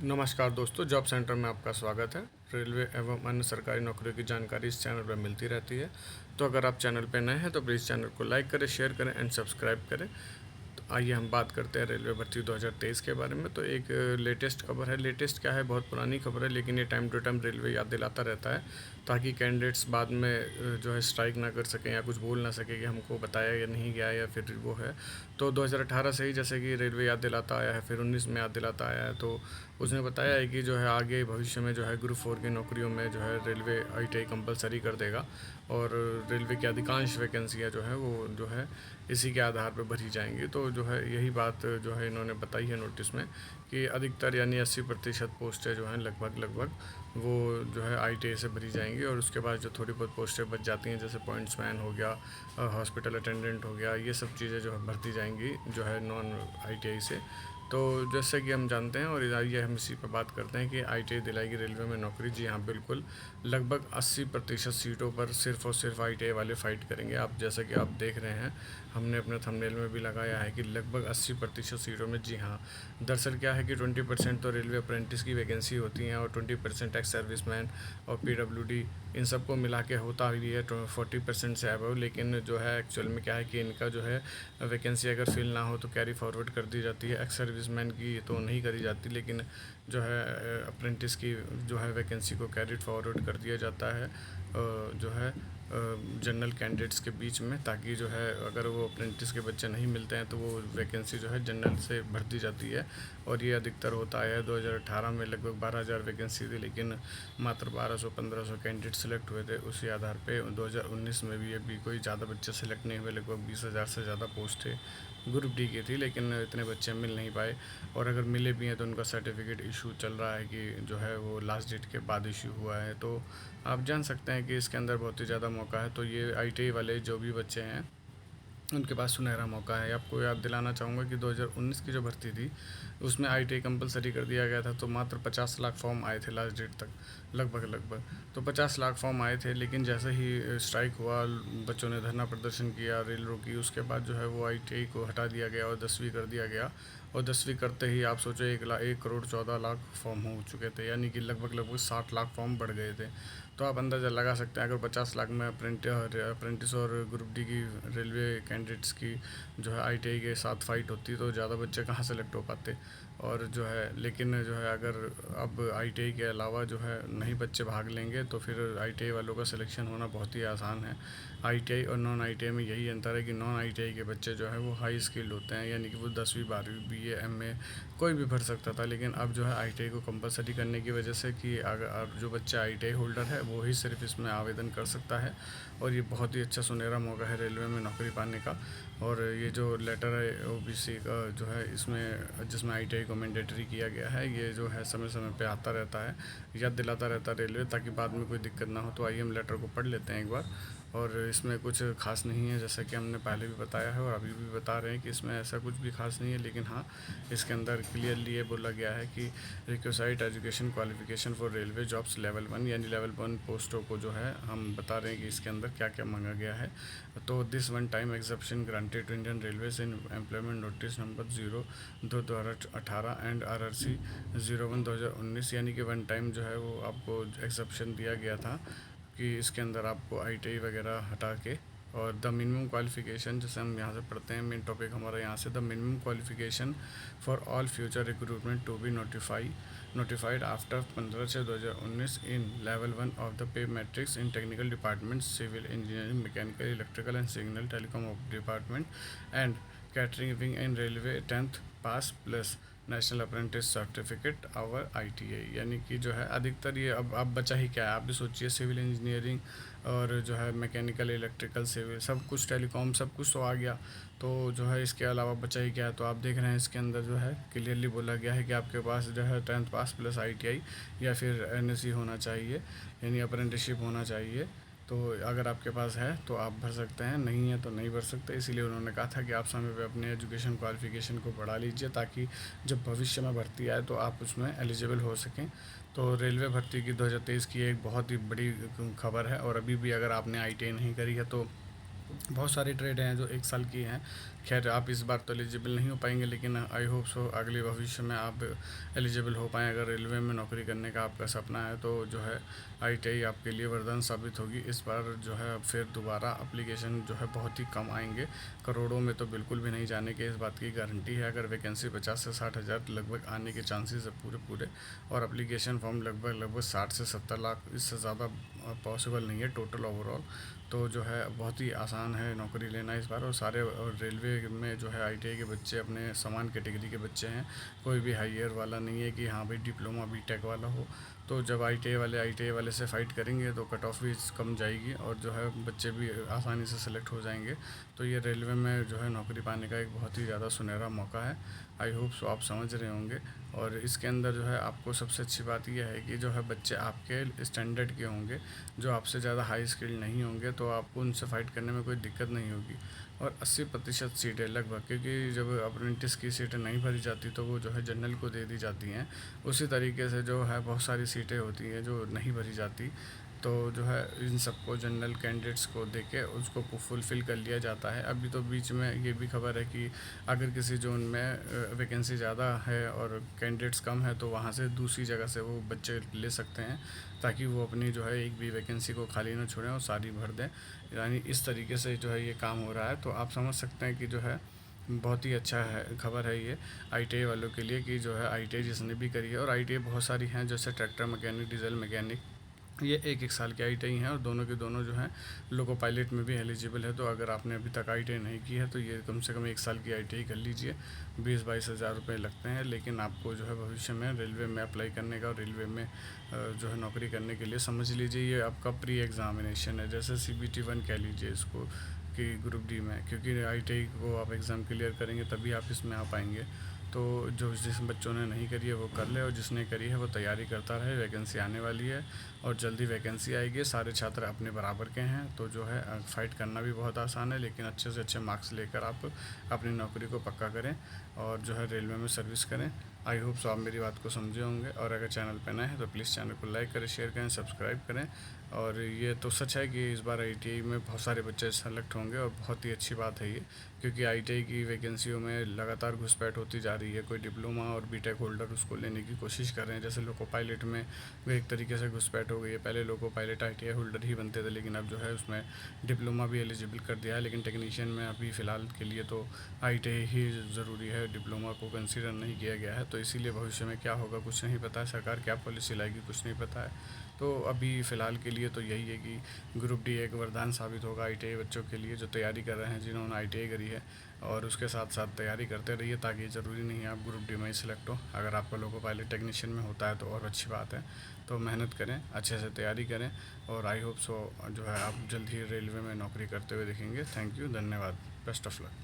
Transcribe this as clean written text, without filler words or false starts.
नमस्कार दोस्तों, job centre में आपका स्वागत है। रेलवे एवं अन्य सरकारी नौकरियों की जानकारी इस चैनल पर मिलती रहती है। तो अगर आप चैनल पर नए हैं तो प्लीज़ चैनल को लाइक करें, शेयर करें एंड सब्सक्राइब करें। तो आइए हम बात करते हैं रेलवे भर्ती 2023 के बारे में। तो एक लेटेस्ट खबर है। लेटेस्ट क्या है, बहुत पुरानी खबर है, लेकिन ये टाइम टू टाइम रेलवे याद दिलाता रहता है ताकि कैंडिडेट्स बाद में जो है स्ट्राइक ना कर सकें या कुछ बोल ना सके कि हमको बताया या नहीं गया या फिर वो है। तो 2018 से ही जैसे कि रेलवे याद दिलाता आया है, फिर 19 में याद दिलाता आया है। तो उसने बताया है कि जो है आगे भविष्य में जो है ग्रुप 4 की नौकरियों में जो है रेलवे ITI कंपलसरी कर देगा और रेलवे की अधिकांश वैकेंसियाँ जो है वो जो है इसी के आधार पर भरी जाएंगी। तो जो है यही बात जो है इन्होंने बताई है नोटिस में कि अधिकतर यानी 80% पोस्टें जो हैं लगभग वो जो है ITI से भरी जाएंगी और उसके बाद जो थोड़ी बहुत पोस्टें बच जाती हैं जैसे पॉइंट्समैन हो गया, हॉस्पिटल अटेंडेंट हो गया, ये सब चीज़ें जो है भर्ती जाएंगी जो है नॉन ITI से। तो जैसे कि हम जानते हैं और आइए हम इसी पर बात करते हैं कि ITI दिलाएगी रेलवे में नौकरी। जी हाँ, बिल्कुल। लगभग 80% सीटों पर सिर्फ़ और सिर्फ ITI वाले फ़ाइट करेंगे। आप जैसा कि आप देख रहे हैं, हमने अपने थंबनेल में भी लगाया है कि लगभग 80% सीटों में। जी हाँ, दरअसल क्या है कि 20% तो रेलवे अप्रेंटिस की वैकेंसी होती हैं और 20% एक्स सर्विसमैन और PWD इन सबको मिला के होता ही है 40% से अबव। लेकिन जो है एक्चुअल में क्या है कि इनका जो है वैकेंसी अगर फिल ना हो तो कैरी फॉरवर्ड कर दी जाती है। एक्स सर्विसमैन की तो नहीं करी जाती, लेकिन जो है अप्रेंटिस की जो है वैकेंसी को कैरी फॉरवर्ड कर दिया जाता है जो है जनरल कैंडिडेट्स के बीच में, ताकि जो है अगर वो अप्रेंटिस के बच्चे नहीं मिलते हैं तो वो वैकेंसी जो है जनरल से भर दी जाती है। और ये अधिकतर होता है। 2018 में लगभग 12,000 वैकेंसी थी, लेकिन मात्र 1200-1500 कैंडिडेट सेलेक्ट हुए थे। उसी आधार पे 2019 में भी अभी कोई ज़्यादा बच्चे सेलेक्ट नहीं हुए। लगभग 20,000 से ज़्यादा पोस्ट थे, ग्रुप डी की थी, लेकिन इतने बच्चे मिल नहीं पाए। और अगर मिले भी हैं तो उनका सर्टिफिकेट इशू चल रहा है कि जो है वो लास्ट डेट के बाद इशू हुआ है। तो आप जान सकते हैं कि इसके अंदर बहुत ही ज़्यादा मौका है। तो ये ITI वाले जो भी बच्चे हैं उनके पास सुनहरा मौका है। आपको याद दिलाना चाहूँगा कि 2019 की जो भर्ती थी उसमें ITI कंपलसरी कर दिया गया था। तो मात्र 50 लाख फॉर्म आए थे लास्ट डेट तक, लगभग। तो 50 लाख फॉर्म आए थे, लेकिन जैसे ही स्ट्राइक हुआ, बच्चों ने धरना प्रदर्शन किया, रेल रोकी, उसके बाद जो है वो ITI को हटा दिया गया और 10वीं कर दिया गया। और 10वीं करते ही आप सोचो 1,14,00,000 फॉर्म हो चुके थे, यानी कि लगभग 60 लाख फॉर्म बढ़ गए थे। तो आप अंदाज़ा लगा सकते हैं अगर 50 लाख में अप्रेंटिस और ग्रुप डी की रेलवे कैंडिडेट्स की जो है ITI के साथ फ़ाइट होती तो ज़्यादा बच्चे कहाँ सेलेक्ट हो पाते। और जो है लेकिन जो है अगर अब ITI के अलावा जो है नहीं बच्चे भाग लेंगे तो फिर ITI वालों का सिलेक्शन होना बहुत ही आसान है। ITI और नॉन ITI में यही अंतर है कि नॉन ITI के बच्चे जो है वो हाई स्किल्ड होते हैं, यानी कि वो 10वीं 12वीं BA MA कोई भी भर सकता था। लेकिन अब जो है ITI को कंपलसरी करने की वजह से कि अगर अब जो बच्चा ITI होल्डर है वो ही सिर्फ इसमें आवेदन कर सकता है। और ये बहुत ही अच्छा सुनहरा मौका है रेलवे में नौकरी पाने का। और ये जो लेटर है OBC का जो है इसमें जिसमें ITI को मैंडेटरी किया गया है, ये जो है समय समय पे आता रहता है, याद दिलाता रहता है रेलवे, ताकि बाद में कोई दिक्कत ना हो। तो आइए हम लेटर को पढ़ लेते हैं एक बार। और इसमें कुछ खास नहीं है, जैसा कि हमने पहले भी बताया है और अभी भी बता रहे हैं कि इसमें ऐसा कुछ भी खास नहीं है। लेकिन हाँ, इसके अंदर क्लियरली ये बोला गया है कि requisite education qualification for railway jobs level 1, यानी लेवल 1 पोस्टों को जो है हम बता रहे हैं कि इसके अंदर क्या क्या मांगा गया है। तो this one time exemption granted to Indian railways in employment notice number 0/2/2018 and RRC 01/2019, यानी कि वन टाइम जो है वो आपको एक्सेप्शन दिया गया था कि इसके अंदर आपको ITI वगैरह हटा के। और द मिनिमम क्वालिफ़िकेशन, जैसे हम यहाँ से पढ़ते हैं, मेन टॉपिक हमारा यहाँ से, the minimum qualification for all future recruitment to be notified after 15/6/2019 in level 1 of the pay matrix in technical department, civil engineering, mechanical, electrical and signal telecom department and catering wing in railway 10th pass plus national apprentice certificate or ITI। यानी कि जो है अधिकतर ये अब बचा ही क्या है, आप भी सोचिए। सिविल इंजीनियरिंग और जो है मैकेनिकल, इलेक्ट्रिकल, सिविल, सब कुछ, टेलीकॉम, सब कुछ तो आ गया। तो जो है इसके अलावा बचा ही क्या है। तो आप देख रहे हैं इसके अंदर जो है क्लियरली बोला गया है कि आपके पास जो है 10th पास प्लस ITI या फिर NSE होना चाहिए, यानी अप्रेंटिसशिप होना चाहिए। तो अगर आपके पास है तो आप भर सकते हैं, नहीं है तो नहीं भर सकते। इसीलिए उन्होंने कहा था कि आप समय पे अपने एजुकेशन क्वालिफ़िकेशन को बढ़ा लीजिए, ताकि जब भविष्य में भर्ती आए तो आप उसमें एलिजिबल हो सकें। तो रेलवे भर्ती की 2023 की एक बहुत ही बड़ी खबर है। और अभी भी अगर आपने ITI नहीं करी है तो बहुत सारी ट्रेड हैं जो 1 साल की हैं, खैर आप इस बार तो एलिजिबल नहीं हो पाएंगे, लेकिन आई होप सो अगले भविष्य में आप एलिजिबल हो पाएँ। अगर रेलवे में नौकरी करने का आपका सपना है तो जो है ITI आपके लिए वरदान साबित होगी। इस बार जो है फिर दोबारा एप्लीकेशन जो है बहुत ही कम आएंगे, करोड़ों में तो बिल्कुल भी नहीं जाने के, इस बात की गारंटी है। अगर वैकेंसी 50 से 60 हज़ार लगभग आने के चांसेस है पूरे पूरे, और एप्लीकेशन फॉर्म लगभग 60 से 70 लाख, इससे ज़्यादा पॉसिबल नहीं है टोटल ओवरऑल। तो जो है बहुत ही आसान है नौकरी लेना इस बार। और सारे रेलवे में जो है ITI के बच्चे अपने समान कैटेगरी के बच्चे हैं, कोई भी हाईयर वाला नहीं है कि हाँ भाई डिप्लोमा BTech वाला हो। तो जब ITI वाले से फ़ाइट करेंगे तो कट ऑफ भी कम जाएगी, और जो है बच्चे भी आसानी से सेलेक्ट हो जाएंगे। तो ये रेलवे में जो है नौकरी पाने का एक बहुत ही ज़्यादा सुनहरा मौका है। आई होप सो आप समझ रहे होंगे। और इसके अंदर जो है आपको सबसे अच्छी बात यह है कि जो है बच्चे आपके स्टैंडर्ड के होंगे, जो आपसे ज़्यादा हाई स्किल्ड नहीं होंगे, तो आपको उनसे फ़ाइट करने में कोई दिक्कत नहीं होगी। और 80% सीटें लगभग, क्योंकि जब अप्रेंटिस की सीटें नहीं भरी जाती तो वो जो है जनरल को दे दी जाती हैं, उसी तरीके से जो है बहुत सारी सीटें होती हैं जो नहीं भरी जाती, तो जो है इन सबको जनरल कैंडिडेट्स को देके उसको फुलफ़िल कर लिया जाता है। अभी तो बीच में ये भी खबर है कि अगर किसी जोन में वैकेंसी ज़्यादा है और कैंडिडेट्स कम है तो वहाँ से दूसरी जगह से वो बच्चे ले सकते हैं, ताकि वो अपनी जो है एक भी वैकेंसी को खाली ना छोड़ें और सारी भर दें। यानी इस तरीके से जो है ये काम हो रहा है। तो आप समझ सकते हैं कि जो है बहुत ही अच्छा है, खबर है ये ITI वालों के लिए, कि जो है ITI जिसने भी करी है, और ITI बहुत सारी हैं जैसे ट्रैक्टर मैकेनिक, डीजल मैकेनिक, ये एक साल की ITI हैं, और दोनों के दोनों जो हैं लोको पायलट में भी एलिजिबल है। तो अगर आपने अभी तक ITI नहीं की है तो ये कम से कम 1 साल की ITI कर लीजिए। 20-22 हज़ार रुपये लगते हैं, लेकिन आपको जो है भविष्य में रेलवे में अप्लाई करने का और रेलवे में जो है नौकरी करने के लिए समझ लीजिए ये आपका प्री एग्ज़ामिनेशन है, जैसे CBT 1 कह लीजिए इसको, कि ग्रुप D में, क्योंकि ITI को आप एग्ज़ाम क्लियर करेंगे तभी आप इसमें आ पाएंगे। तो जो जिस बच्चों ने नहीं करी है वो कर ले, और जिसने करी है वो तैयारी करता रहे। वैकेंसी आने वाली है और जल्दी वैकेंसी आएगी। सारे छात्र अपने बराबर के हैं, तो जो है फ़ाइट करना भी बहुत आसान है, लेकिन अच्छे से अच्छे मार्क्स लेकर आप अपनी नौकरी को पक्का करें और जो है रेलवे में सर्विस करें। आई होप सो आप मेरी बात को समझे होंगे। और अगर चैनल पर नए हैं तो प्लीज़ चैनल को लाइक करें, शेयर करें, सब्सक्राइब करें। और ये तो सच है कि इस बार ITI में बहुत सारे बच्चे सेलेक्ट होंगे, और बहुत ही अच्छी बात है ये, क्योंकि ITI की वैकेंसियों में लगातार घुसपैठ होती जा रही है। कोई डिप्लोमा और BTech होल्डर उसको लेने की कोशिश कर रहे हैं। जैसे लोको पायलट में एक तरीके से घुसपैठ हो गई है। पहले लोको पायलट ITI होल्डर ही बनते थे, लेकिन अब जो है उसमें डिप्लोमा भी एलिजिबल कर दिया है। लेकिन टेक्नीशियन में अभी फ़िलहाल के लिए तो ITI ही ज़रूरी है, डिप्लोमा को कंसिडर नहीं किया गया है। तो इसीलिए भविष्य में क्या होगा कुछ नहीं पता है, सरकार क्या पॉलिसी लाएगी कुछ नहीं पता है। तो अभी फ़िलहाल के लिए तो यही है कि ग्रुप D एक वरदान साबित होगा ITI बच्चों के लिए जो तैयारी कर रहे हैं, जिन्होंने ITI करी है। और उसके साथ साथ तैयारी करते रहिए, ताकि ज़रूरी नहीं है आप ग्रुप D में ही सिलेक्ट हो। अगर आपका लोको पायलट टेक्नीशियन में होता है तो और अच्छी बात है। तो मेहनत करें, अच्छे से तैयारी करें, और आई होप सो जो है आप जल्द ही रेलवे में नौकरी करते हुए दिखेंगे। थैंक यू, धन्यवाद, बेस्ट ऑफ लक।